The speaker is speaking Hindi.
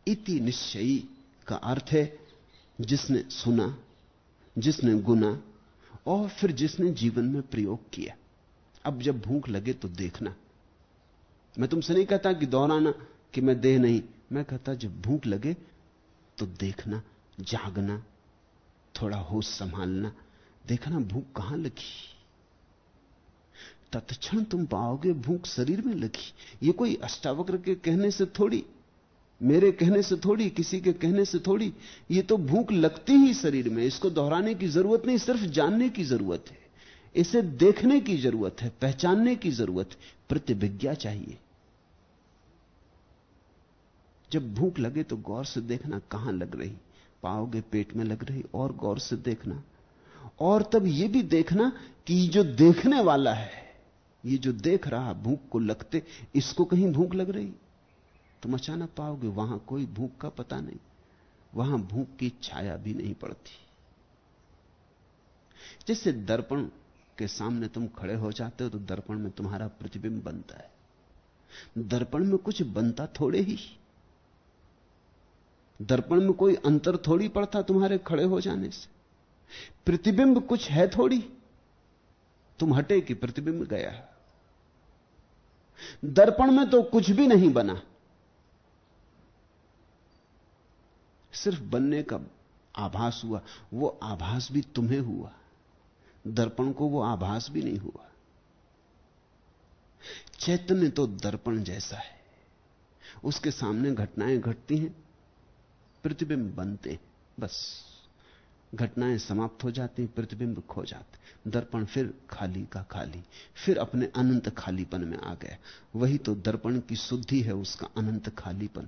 इति निश्चयी का अर्थ है जिसने सुना, जिसने गुना और फिर जिसने जीवन में प्रयोग किया। अब जब भूख लगे तो देखना। मैं तुमसे नहीं कहता कि दोहराना कि मैं देह नहीं, मैं कहता जब भूख लगे तो देखना, जागना, थोड़ा होश संभालना, देखना भूख कहां लगी। तत्क्षण तुम पाओगे भूख शरीर में लगी। ये कोई अष्टावक्र के कहने से थोड़ी, मेरे कहने से थोड़ी, किसी के कहने से थोड़ी, ये तो भूख लगती ही शरीर में। इसको दोहराने की जरूरत नहीं, सिर्फ जानने की जरूरत है, इसे देखने की जरूरत है, पहचानने की जरूरत है, प्रतिविज्ञा चाहिए। जब भूख लगे तो गौर से देखना कहां लग रही, पाओगे पेट में लग रही, और गौर से देखना। और तब यह भी देखना कि जो देखने वाला है, ये जो देख रहा भूख को लगते, इसको कहीं भूख लग रही, तुम अचानक पाओगे वहां कोई भूख का पता नहीं, वहां भूख की छाया भी नहीं पड़ती। जैसे दर्पण के सामने तुम खड़े हो जाते हो तो दर्पण में तुम्हारा प्रतिबिंब बनता है। दर्पण में कुछ बनता थोड़े ही, दर्पण में कोई अंतर थोड़ी पड़ता तुम्हारे खड़े हो जाने से। प्रतिबिंब कुछ है थोड़ी, तुम हटे कि प्रतिबिंब गया। दर्पण में तो कुछ भी नहीं बना, सिर्फ बनने का आभास हुआ। वो आभास भी तुम्हें हुआ, दर्पण को वो आभास भी नहीं हुआ। चैतन्य तो दर्पण जैसा है, उसके सामने घटनाएं घटती हैं, प्रतिबिंब बनते हैं, बस घटनाएं समाप्त हो जाती, प्रतिबिंब खो जाते। दर्पण फिर खाली का खाली, फिर अपने अनंत खालीपन में आ गया। वही तो दर्पण की शुद्धि है, उसका अनंत खालीपन।